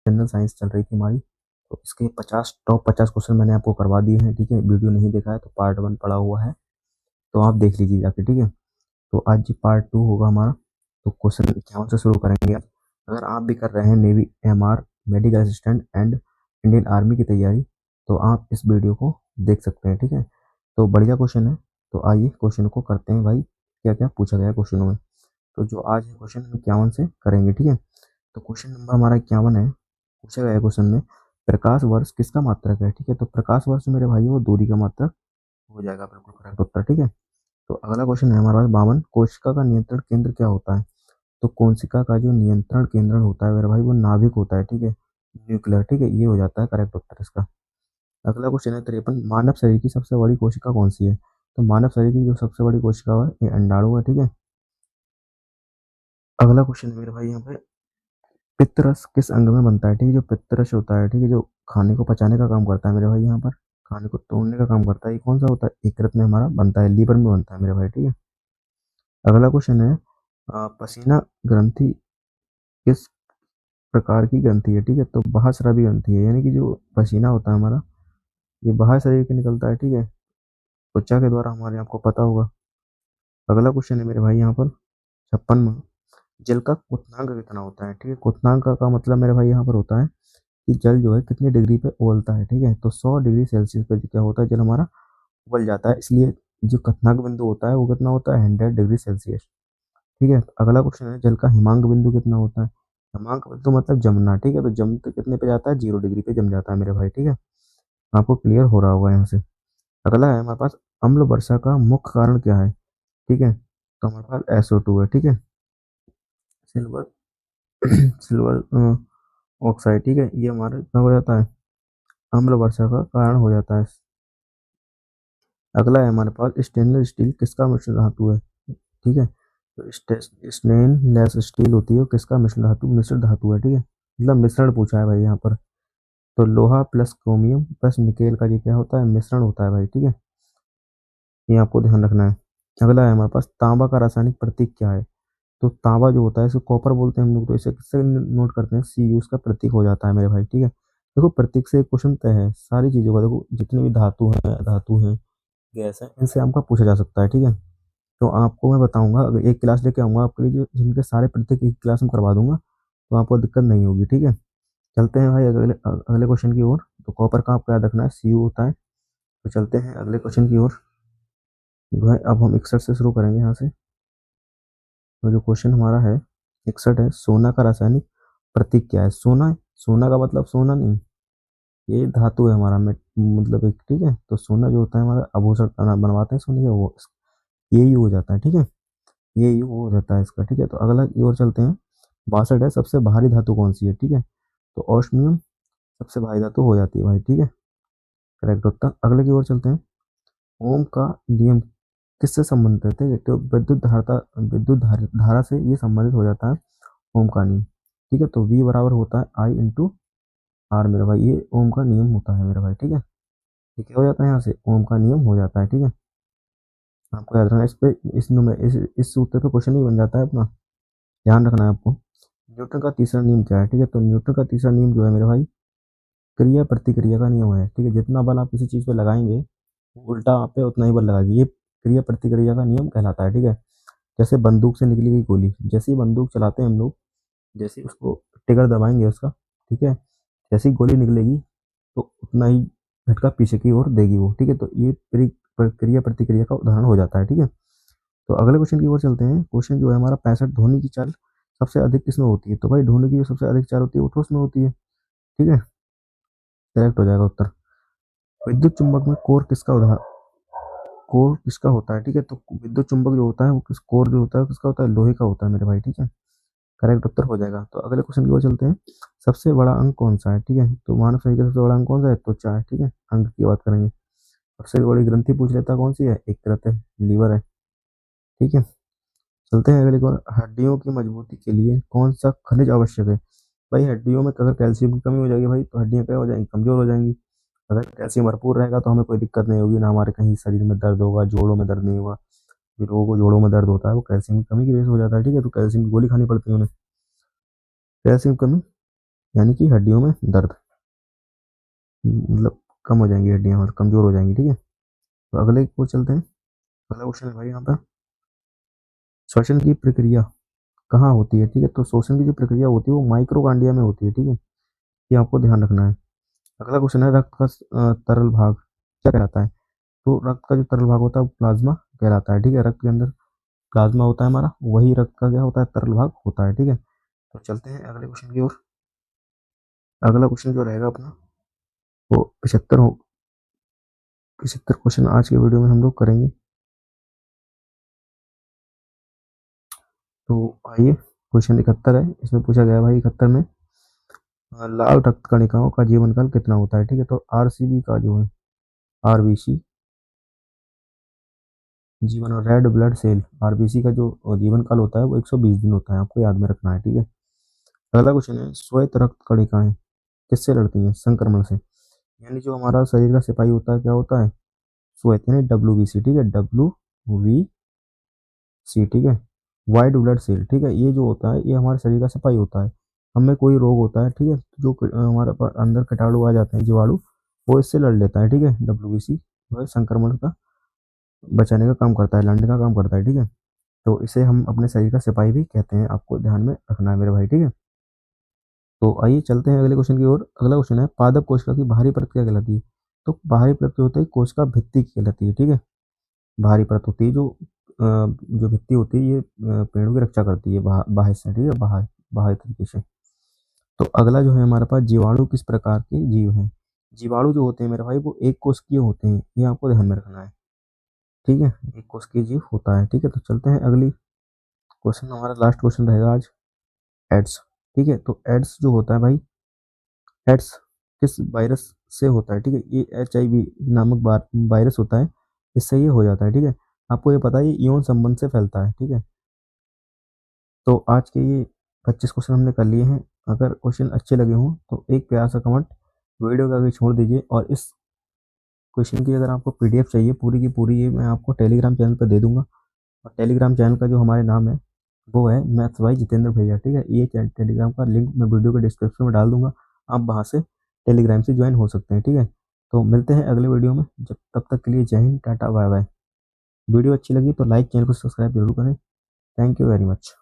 General science चल रही थी हमारी, तो इसके 50 क्वेश्चन मैंने आपको करवा दिए हैं। ठीक है, वीडियो नहीं देखा है तो पार्ट 1 पड़ा हुआ है, तो आप देख लीजिए जाके। ठीक है, तो आज जी पार्ट 2 होगा हमारा। तो क्वेश्चन 51 से शुरू करेंगे। अगर आप भी कर रहे हैं navy MR, medical assistant and Indian army की तैयारी, तो आप इस वीडियो को देख सकते हैं। ठीक है, तो बढ़िया क्वेश्चन है। तो आइए क्वेश्चन को करते हैं भाई, क्या क्या पूछा गया क्वेश्चनों में। तो जो आज है क्वेश्चन 51 से करेंगे। ठीक है, तो क्वेश्चन नंबर हमारा 51 है। पूछा गया है क्वेश्चन में, प्रकाश वर्ष किसका मात्रक है। ठीक है, तो प्रकाश वर्ष मेरे भाई वो दूरी का मात्रक हो जाएगा, बिल्कुल करेक्ट उत्तर। ठीक है, तो अगला क्वेश्चन है हमारे पास 52, कोशिका का नियंत्रण केंद्र क्या होता है। तो कोशिका का जो नियंत्रण केंद्र होता है मेरे भाई वो नाभिक होता है। ठीक है, न्यूक्लियर। ठीक है, ये हो जाता है करेक्ट उत्तर इसका। अगला क्वेश्चन है 53, मानव शरीर की सबसे बड़ी कोशिका कौन सी है। तो मानव शरीर की जो सबसे बड़ी कोशिका है ये अंडाणु है। ठीक है, अगला क्वेश्चन है मेरे भाई यहाँ पे, पित्तरस किस अंग में बनता है। ठीक है, जो पित्तरस होता है, ठीक है, जो खाने को पचाने का काम करता है मेरे भाई, यहाँ पर खाने को तोड़ने का काम करता है, ये कौन सा होता है, यकृत में हमारा बनता है, लीवर में बनता है मेरे भाई। ठीक है, अगला क्वेश्चन है पसीना ग्रंथि किस प्रकार की ग्रंथि है। ठीक है, तो बाह्यस्रावी ग्रंथि है, यानी कि जो पसीना होता है हमारा ये बाहर शरीर के निकलता है। ठीक है, त्वचा के द्वारा हमारे, आपको पता होगा। अगला क्वेश्चन है मेरे भाई यहाँ पर 56, जल का क्वथनांक कितना होता है। ठीक है, क्वथनांक का मतलब मेरे भाई यहाँ पर होता है कि जल जो है कितनी डिग्री पे उबलता है। ठीक है, तो 100 डिग्री सेल्सियस पे क्या होता है, जल हमारा उबल जाता है, इसलिए जो क्वथनांक बिंदु होता है वो कितना होता है, 100 डिग्री सेल्सियस। ठीक है, अगला क्वेश्चन है जल का हिमांक बिंदु कितना होता है। हिमांक बिंदु मतलब जमना। ठीक है, तो जम तो कितने पे जाता है, 0 डिग्री पे जम जाता है मेरे भाई। ठीक है, आपको क्लियर हो रहा होगा यहाँ से। अगला है हमारे पास, अम्ल वर्षा का मुख्य कारण क्या है। ठीक है, तो हमारे पास SO2 है। ठीक है, सिल्वर सिल्वर ऑक्साइड। ठीक है, ये हमारे क्या हो जाता है, अम्ल वर्षा का कारण हो जाता है। अगला है हमारे पास, स्टेनलेस स्टील किसका मिश्र धातु है। ठीक है, तो स्टेनलेस स्टील होती है, वो किसका मिश्र धातु है। ठीक है, मतलब मिश्रण पूछा है भाई यहाँ पर। तो लोहा प्लस क्रोमियम प्लस निकेल का ये क्या होता है, मिश्रण होता है भाई। ठीक है, ये आपको ध्यान रखना है। अगला है हमारे पास, तांबा का रासायनिक प्रतीक क्या है। तो तांबा जो होता है इसको कॉपर बोलते हैं हम लोग, तो इसे किससे नोट करते हैं, Cu का प्रतीक हो जाता है मेरे भाई। ठीक है, देखो प्रतीक से एक क्वेश्चन तय है सारी चीजों का। देखो जितनी भी धातु हैं, गैस है, इनसे हमका पूछा जा सकता है। ठीक है, तो आपको मैं बताऊंगा, अगर एक क्लास लेके आऊंगा आपके लिए, जिनके सारे प्रतीक एक क्लास में करवा दूंगा, तो आपको दिक्कत नहीं होगी। ठीक है, चलते हैं भाई अगले अगले क्वेश्चन की ओर। तो कॉपर का आपको याद रखना है Cu होता है। तो चलते हैं अगले क्वेश्चन की ओर। भाई अब हम 61 से शुरू करेंगे यहाँ से। तो जो क्वेश्चन हमारा है 61 है, सोना का रासायनिक प्रतीक क्या है। सोना, सोना का मतलब सोना नहीं, ये धातु है हमारा मतलब एक। ठीक है, तो सोना जो होता है हमारा आभूषण बनवाते हैं सोने का, वो ये यू हो जाता है। ठीक है, ये यू हो जाता है इसका। ठीक है, तो अगला की ओर चलते हैं। 62 है, सबसे भारी धातु कौन सी है। ठीक है, तो ऑस्मियम सबसे भारी धातु हो जाती है भाई। ठीक है, करेक्ट उत्तर। अगले की ओर चलते हैं। ओम का नियम किससे संबंधित है। तो धारा से ये संबंधित हो जाता है ओम का नियम। ठीक है, तो V बराबर होता है I × R मेरा भाई, ये ओम का नियम होता है मेरा भाई। ठीक है, ये क्या हो जाता है, यहाँ से ओम का नियम हो जाता है। ठीक है, आपको याद रखना, इस पे इस सूत्र पे क्वेश्चन भी बन जाता है अपना, ध्यान रखना है आपको। न्यूटन का तीसरा नियम क्या है। ठीक है, तो न्यूटन का तीसरा नियम जो है मेरे भाई, क्रिया प्रतिक्रिया का नियम है। ठीक है, जितना बल आप किसी चीज पे लगाएंगे उल्टा आप पे उतना ही बल लगाएगी, ये क्रिया प्रतिक्रिया का नियम कहलाता है। ठीक है, जैसे बंदूक से निकली गई गोली, जैसे ही बंदूक चलाते हैं हम लोग, जैसे ही उसको ट्रिगर दबाएंगे उसका, ठीक है, जैसे ही गोली निकलेगी तो उतना ही झटका पीछे की ओर देगी वो। ठीक है, तो ये क्रिया प्रतिक्रिया का उदाहरण हो जाता है। ठीक है, तो अगले क्वेश्चन की ओर चलते हैं। क्वेश्चन जो है हमारा 65, ध्वनि की चाल सबसे अधिक किसमें होती है। तो भाई ध्वनि की जो सबसे अधिक चाल होती है वो ठोस में होती है। ठीक है, करेक्ट हो जाएगा उत्तर। विद्युत चुंबक में कोर किसका होता है। ठीक है, तो विद्युत चुंबक जो होता है वो कोर जो होता है किसका होता है, लोहे का होता है मेरे भाई। ठीक है, करेक्ट उत्तर हो जाएगा। तो अगले क्वेश्चन की ओर चलते हैं। सबसे बड़ा अंग कौन सा है। ठीक है, तो मानव शरीर का सबसे बड़ा अंग कौन सा है, त्वचा है। ठीक है, अंग की बात करेंगे। सबसे बड़ी ग्रंथि पूछ लेता कौन सी है, यकृत है, लीवर है। ठीक है, चलते हैं अगले की ओर। हड्डियों की मजबूती के लिए कौन सा खनिज आवश्यक है। भाई हड्डियों में अगर कैल्शियम की कमी हो जाएगी भाई, तो हड्डियां क्या हो जाएंगी, कमजोर हो जाएंगी। अगर कैल्शियम भरपूर रहेगा तो हमें कोई दिक्कत नहीं होगी, ना हमारे कहीं शरीर में दर्द होगा, जोड़ों में दर्द नहीं होगा। फिर लोगों को जोड़ों में दर्द होता है वो कैल्शियम की कमी की वजह से हो जाता है। ठीक है, तो कैल्शियम की गोली खानी पड़ती है उन्हें, कैल्शियम की कमी यानी कि हड्डियों में दर्द, मतलब कम हो जाएंगी हड्डियाँ, मतलब कमजोर हो जाएंगी। ठीक है, तो अगले को चलते हैं। अगला क्वेश्चन है भाई यहाँ पर, श्वसन की प्रक्रिया कहाँ होती है? ठीक है, तो श्वसन की जो प्रक्रिया होती है वो माइक्रोकांडिया में होती है। ठीक है, ये आपको ध्यान रखना है। अगला क्वेश्चन है, रक्त का तरल भाग क्या कहलाता है? तो रक्त का जो तरल भाग होता है वो प्लाज्मा कहलाता है। ठीक है, रक्त के अंदर प्लाज्मा होता है हमारा, वही रक्त का क्या होता है, तरल भाग होता है। ठीक है, तो चलते हैं अगले क्वेश्चन की ओर। अगला क्वेश्चन जो रहेगा अपना वो 75 हो, 75 क्वेश्चन आज के वीडियो में हम लोग करेंगे। तो आइए, क्वेश्चन 71 है, इसमें पूछा गया भाई 71 में लाल रक्त कणिकाओं का जीवन काल कितना होता है? ठीक है, तो आरसीबी का जो है, आरबीसी जीवन, और रेड ब्लड सेल आरबीसी का जो जीवन काल होता है वो 120 दिन होता है, आपको याद में रखना है। ठीक है, अगला क्वेश्चन है, श्वेत रक्त कणिकाएं किससे लड़ती हैं? संक्रमण से। यानी जो हमारा शरीर का सिपाही होता है क्या होता है? श्वेत, यानी डब्ल्यू, ठीक है, WBC। ठीक है, वाइट ब्लड सेल। ठीक है, ये जो होता है ये हमारे शरीर का सिपाही होता है। हमें कोई रोग होता है, ठीक है, जो हमारे अंदर कीटाणु आ जाते हैं, जीवाणु, वो इससे लड़ लेता है। ठीक है, WBC वह संक्रमण का बचाने का काम करता है, लड़ने का काम करता है। ठीक है, तो इसे हम अपने शरीर का सिपाही भी कहते हैं, आपको ध्यान में रखना है मेरे भाई। ठीक है, तो आइए चलते हैं अगले क्वेश्चन की ओर। अगला क्वेश्चन है, पादप कोशिका की बाहरी परत क्या कहलाती है? तो बाहरी परत जो होती है कोशिका भित्ति कहलाती है। ठीक है, बाहरी परत होती है जो भित्ति होती है, ये पेड़ों की रक्षा करती है बाहर से। ठीक है, बाहर बाहर तरीके से। तो अगला जो है हमारे पास, जीवाणु किस प्रकार के जीव हैं? जीवाणु जो होते हैं मेरे भाई वो एक कोशिकीय होते हैं, ये आपको ध्यान में रखना है। ठीक है, एक कोशिकीय जीव होता है। ठीक है, तो चलते हैं अगली क्वेश्चन, हमारा लास्ट क्वेश्चन रहेगा आज, एड्स। ठीक है, तो एड्स जो होता है भाई, एड्स किस वायरस से होता है? ठीक है, ये HIV नामक वायरस होता है, इससे ये हो जाता है। ठीक है, आपको ये पता है ये यौन संबंध से फैलता है। ठीक है, तो आज के ये 25 क्वेश्चन हमने कर लिए हैं। अगर क्वेश्चन अच्छे लगे हों तो एक प्यार सा कमेंट वीडियो के आगे छोड़ दीजिए, और इस क्वेश्चन की अगर आपको PDF चाहिए पूरी की पूरी, ये मैं आपको टेलीग्राम चैनल पर दे दूंगा। और टेलीग्राम चैनल का जो हमारे नाम है वो है मैथ्स भाई जितेंद्र भैया। ठीक है, ये टेलीग्राम का लिंक मैं वीडियो के डिस्क्रिप्शन में डाल दूंगा, आप वहाँ से टेलीग्राम से ज्वाइन हो सकते हैं। ठीक है, तो मिलते हैं अगले वीडियो में, जब तब तक के लिए जय हिंद, टाटा बाय बाय। वीडियो अच्छी लगी तो लाइक, चैनल को सब्सक्राइब जरूर करें। Thank you very much.